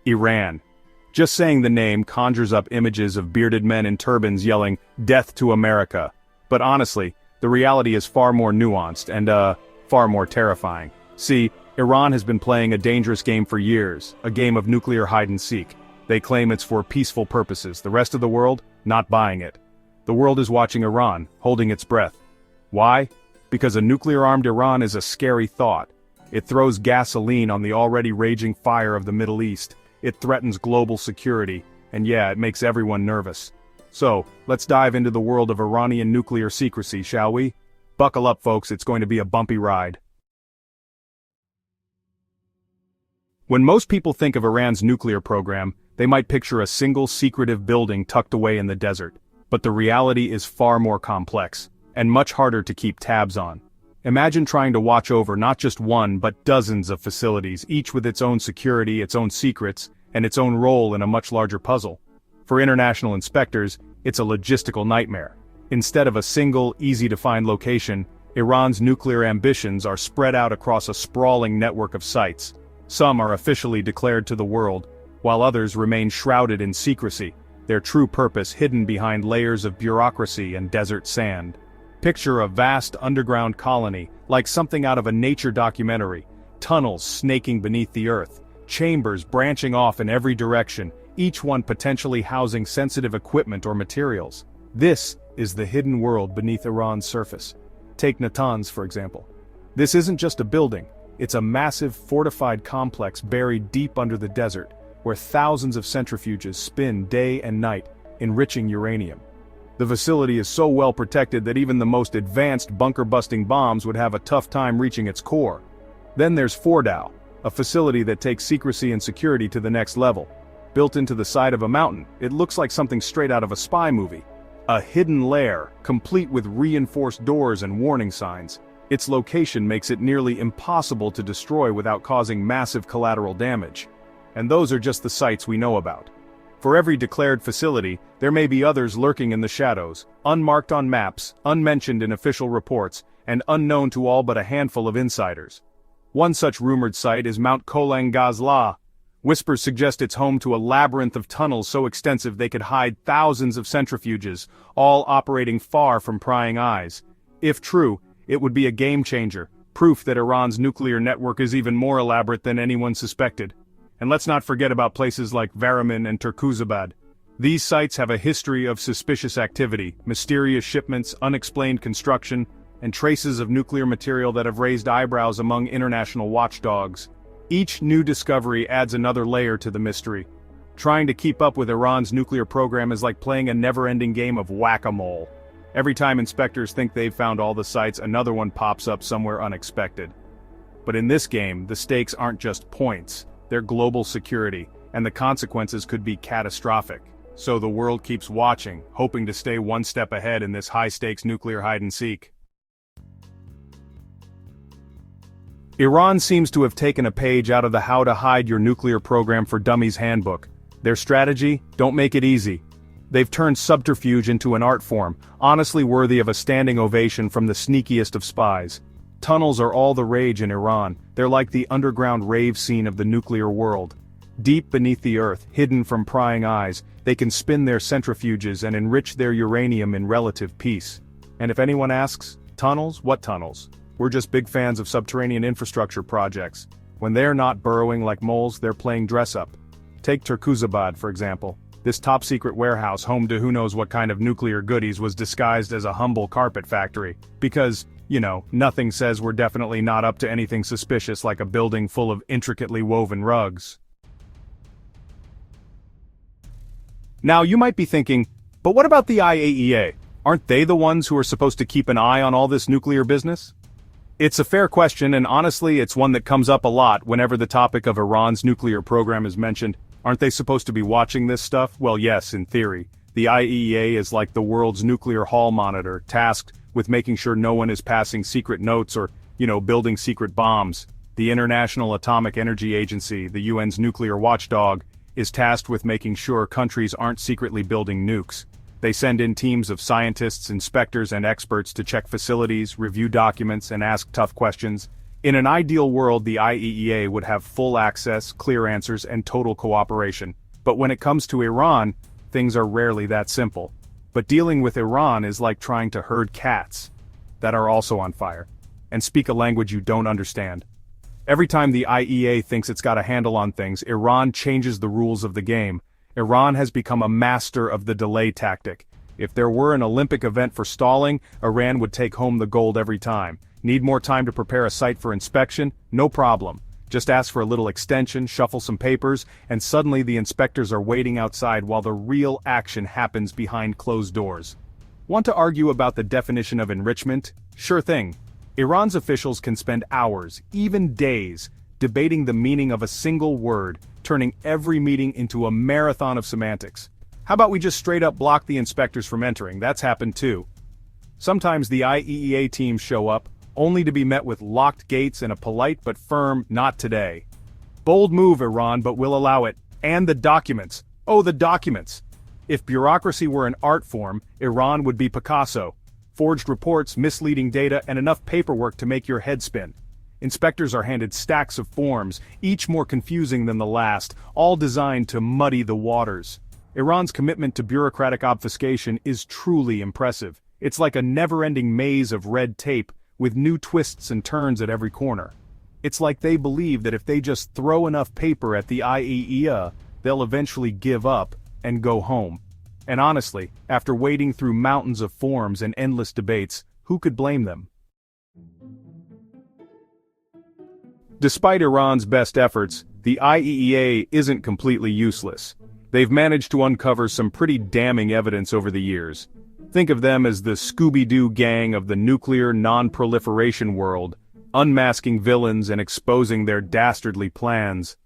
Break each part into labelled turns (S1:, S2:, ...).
S1: Iran. Just saying the name conjures up images of bearded men in turbans yelling, "Death to America." But honestly, the reality is far more nuanced and, far more terrifying. See, Iran has been playing a dangerous game for years, a game of nuclear hide-and-seek. They claim it's for peaceful purposes, the rest of the world, not buying it. The world is watching Iran, holding its breath. Why? Because a nuclear-armed Iran is a scary thought. It throws gasoline on the already raging fire of the Middle East. It threatens global security, and yeah, it makes everyone nervous. So, let's dive into the world of Iranian nuclear secrecy, shall we? Buckle up, folks, it's going to be a bumpy ride. When most people think of Iran's nuclear program, they might picture a single secretive building tucked away in the desert. But the reality is far more complex, and much harder to keep tabs on. Imagine trying to watch over not just one but dozens of facilities, each with its own security, its own secrets, and its own role in a much larger puzzle. For international inspectors, it's a logistical nightmare. Instead of a single, easy-to-find location, Iran's nuclear ambitions are spread out across a sprawling network of sites. Some are officially declared to the world, while others remain shrouded in secrecy, their true purpose hidden behind layers of bureaucracy and desert sand. Picture a vast underground colony, like something out of a nature documentary, tunnels snaking beneath the earth, chambers branching off in every direction, each one potentially housing sensitive equipment or materials. This is the hidden world beneath Iran's surface. Take Natanz, for example. This isn't just a building, it's a massive fortified complex buried deep under the desert, where thousands of centrifuges spin day and night, enriching uranium. The facility is so well protected that even the most advanced bunker-busting bombs would have a tough time reaching its core. Then there's Fordow, a facility that takes secrecy and security to the next level. Built into the side of a mountain, it looks like something straight out of a spy movie. A hidden lair, complete with reinforced doors and warning signs. Its location makes it nearly impossible to destroy without causing massive collateral damage. And those are just the sites we know about. For every declared facility, there may be others lurking in the shadows, unmarked on maps, unmentioned in official reports, and unknown to all but a handful of insiders. One such rumored site is Mount Kolang Gazla. Whispers suggest it's home to a labyrinth of tunnels so extensive they could hide thousands of centrifuges, all operating far from prying eyes. If true, it would be a game-changer, proof that Iran's nuclear network is even more elaborate than anyone suspected. And let's not forget about places like Varamin and Turkuzabad. These sites have a history of suspicious activity, mysterious shipments, unexplained construction, and traces of nuclear material that have raised eyebrows among international watchdogs. Each new discovery adds another layer to the mystery. Trying to keep up with Iran's nuclear program is like playing a never-ending game of whack-a-mole. Every time inspectors think they've found all the sites, another one pops up somewhere unexpected. But in this game, the stakes aren't just points. They're global security, and the consequences could be catastrophic. So the world keeps watching, hoping to stay one step ahead in this high-stakes nuclear hide-and-seek. Iran seems to have taken a page out of the How to Hide Your Nuclear Program for Dummies handbook. Their strategy? Don't make it easy. They've turned subterfuge into an art form, honestly worthy of a standing ovation from the sneakiest of spies. Tunnels are all the rage in Iran. They're like the underground rave scene of the nuclear world. Deep beneath the earth, hidden from prying eyes, they can spin their centrifuges and enrich their uranium in relative peace. And if anyone asks, tunnels? What tunnels? We're just big fans of subterranean infrastructure projects. When they're not burrowing like moles, they're playing dress-up. Take Turkuzabad, for example. This top-secret warehouse home to who knows what kind of nuclear goodies was disguised as a humble carpet factory. Because, you know, nothing says we're definitely not up to anything suspicious like a building full of intricately woven rugs. Now you might be thinking, but what about the IAEA? Aren't they the ones who are supposed to keep an eye on all this nuclear business? It's a fair question, and honestly it's one that comes up a lot whenever the topic of Iran's nuclear program is mentioned. Aren't they supposed to be watching this stuff? Well, yes, in theory. The IAEA is like the world's nuclear hall monitor, tasked with making sure no one is passing secret notes or, building secret bombs. The International Atomic Energy Agency, the UN's nuclear watchdog, is tasked with making sure countries aren't secretly building nukes. They send in teams of scientists, inspectors, and experts to check facilities, review documents, and ask tough questions. In an ideal world, the IAEA would have full access, clear answers, and total cooperation. But when it comes to Iran, things are rarely that simple. But dealing with Iran is like trying to herd cats that are also on fire and speak a language you don't understand. Every time the IAEA thinks it's got a handle on things, Iran changes the rules of the game. Iran has become a master of the delay tactic. If there were an Olympic event for stalling, Iran would take home the gold every time. Need more time to prepare a site for inspection? No problem. Just ask for a little extension, shuffle some papers, and suddenly the inspectors are waiting outside while the real action happens behind closed doors. Want to argue about the definition of enrichment? Sure thing. Iran's officials can spend hours, even days, debating the meaning of a single word, turning every meeting into a marathon of semantics. How about we just straight up block the inspectors from entering? That's happened too. Sometimes the IAEA teams show up, only to be met with locked gates and a polite but firm, "Not today." Bold move, Iran, but we'll allow it. And the documents. Oh, the documents. If bureaucracy were an art form, Iran would be Picasso. Forged reports, misleading data, and enough paperwork to make your head spin. Inspectors are handed stacks of forms, each more confusing than the last, all designed to muddy the waters. Iran's commitment to bureaucratic obfuscation is truly impressive. It's like a never-ending maze of red tape, with new twists and turns at every corner. It's like they believe that if they just throw enough paper at the IAEA, they'll eventually give up and go home. And honestly, after wading through mountains of forms and endless debates, who could blame them? Despite Iran's best efforts, the IAEA isn't completely useless. They've managed to uncover some pretty damning evidence over the years. Think of them as the Scooby-Doo gang of the nuclear non-proliferation world, unmasking villains and exposing their dastardly plans.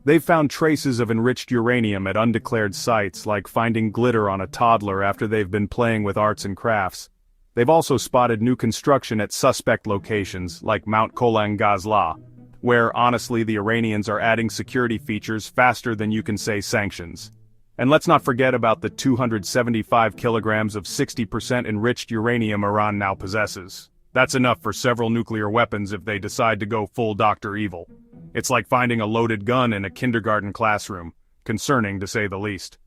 S1: They've found traces of enriched uranium at undeclared sites, like finding glitter on a toddler after they've been playing with arts and crafts. They've also spotted new construction at suspect locations, like Mount Kolang Gazla, where honestly the Iranians are adding security features faster than you can say sanctions. And let's not forget about the 275 kilograms of 60% enriched uranium Iran now possesses. That's enough for several nuclear weapons if they decide to go full Dr. Evil. It's like finding a loaded gun in a kindergarten classroom. Concerning, to say the least.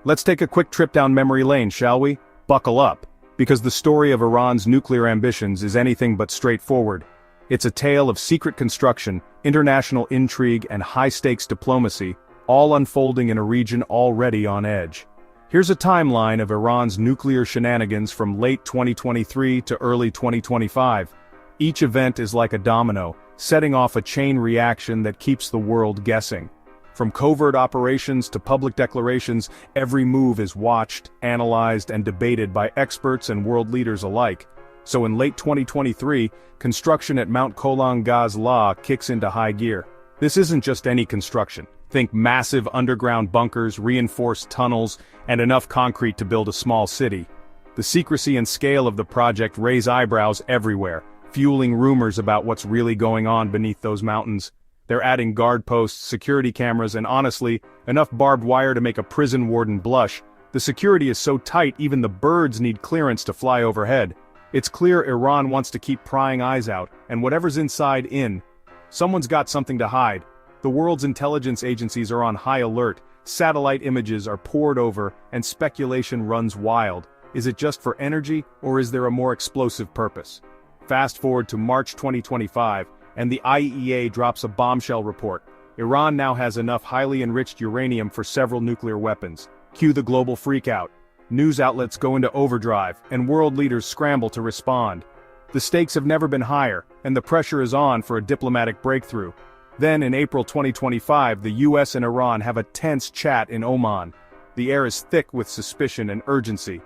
S1: Let's take a quick trip down memory lane, shall we? Buckle up, because the story of Iran's nuclear ambitions is anything but straightforward. It's a tale of secret construction, international intrigue, and high-stakes diplomacy, all unfolding in a region already on edge. Here's a timeline of Iran's nuclear shenanigans from late 2023 to early 2025. Each event is like a domino, setting off a chain reaction that keeps the world guessing. From covert operations to public declarations, every move is watched, analyzed, and debated by experts and world leaders alike. So in late 2023, construction at Mount Kolang Gazla kicks into high gear. This isn't just any construction. Think massive underground bunkers, reinforced tunnels, and enough concrete to build a small city. The secrecy and scale of the project raise eyebrows everywhere, fueling rumors about what's really going on beneath those mountains. They're adding guard posts, security cameras, and honestly, enough barbed wire to make a prison warden blush. The security is so tight even the birds need clearance to fly overhead. It's clear Iran wants to keep prying eyes out, and whatever's inside in. Someone's got something to hide. The world's intelligence agencies are on high alert, satellite images are poured over, and speculation runs wild. Is it just for energy, or is there a more explosive purpose? Fast forward to March 2025, and the IAEA drops a bombshell report. Iran now has enough highly enriched uranium for several nuclear weapons. Cue the global freakout. News outlets go into overdrive, and world leaders scramble to respond. The stakes have never been higher, and the pressure is on for a diplomatic breakthrough. Then in April 2025, the US and Iran have a tense chat in Oman. The air is thick with suspicion and urgency.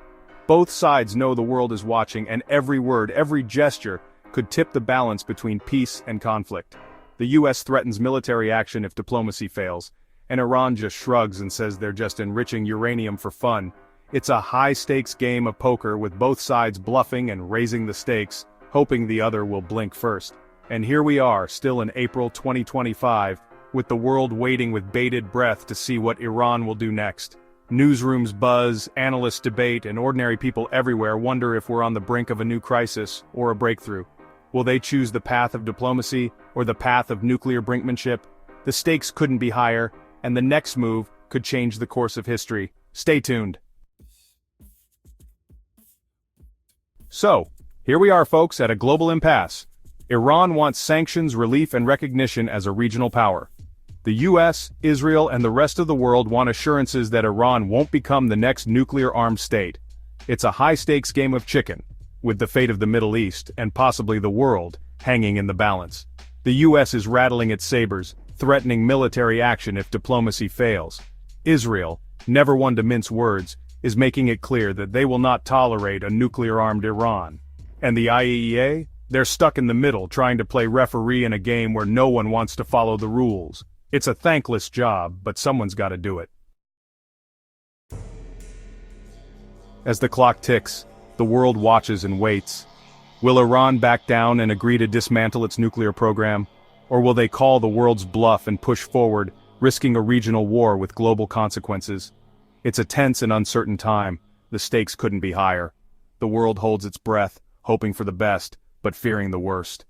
S1: Both sides know the world is watching, and every word, every gesture, could tip the balance between peace and conflict. The US threatens military action if diplomacy fails, and Iran just shrugs and says they're just enriching uranium for fun. It's a high-stakes game of poker with both sides bluffing and raising the stakes, hoping the other will blink first. And here we are, still in April 2025, with the world waiting with bated breath to see what Iran will do next. Newsrooms buzz, analysts debate, and ordinary people everywhere wonder if we're on the brink of a new crisis or a breakthrough. Will they choose the path of diplomacy or the path of nuclear brinkmanship? The stakes couldn't be higher, and the next move could change the course of history. Stay tuned. So, here we are, folks, at a global impasse. Iran wants sanctions, relief, and recognition as a regional power. The US, Israel, and the rest of the world want assurances that Iran won't become the next nuclear-armed state. It's a high-stakes game of chicken, with the fate of the Middle East, and possibly the world, hanging in the balance. The US is rattling its sabers, threatening military action if diplomacy fails. Israel, never one to mince words, is making it clear that they will not tolerate a nuclear-armed Iran. And the IAEA? They're stuck in the middle, trying to play referee in a game where no one wants to follow the rules. It's a thankless job, but someone's got to do it. As the clock ticks, the world watches and waits. Will Iran back down and agree to dismantle its nuclear program? Or will they call the world's bluff and push forward, risking a regional war with global consequences? It's a tense and uncertain time. The stakes couldn't be higher. The world holds its breath, hoping for the best, but fearing the worst.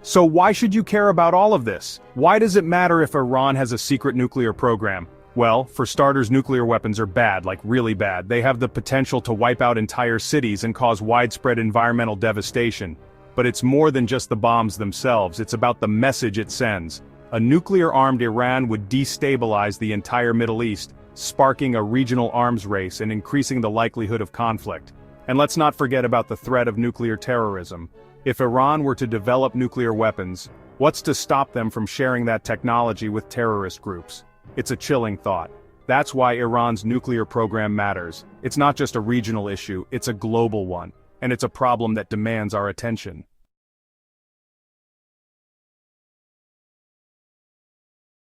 S1: So why should you care about all of this? Why does it matter if Iran has a secret nuclear program? Well, for starters, nuclear weapons are bad, like really bad. They have the potential to wipe out entire cities and cause widespread environmental devastation. But it's more than just the bombs themselves, it's about the message it sends. A nuclear-armed Iran would destabilize the entire Middle East, sparking a regional arms race and increasing the likelihood of conflict. And let's not forget about the threat of nuclear terrorism. If Iran were to develop nuclear weapons, what's to stop them from sharing that technology with terrorist groups? It's a chilling thought. That's why Iran's nuclear program matters. It's not just a regional issue, it's a global one. And it's a problem that demands our attention.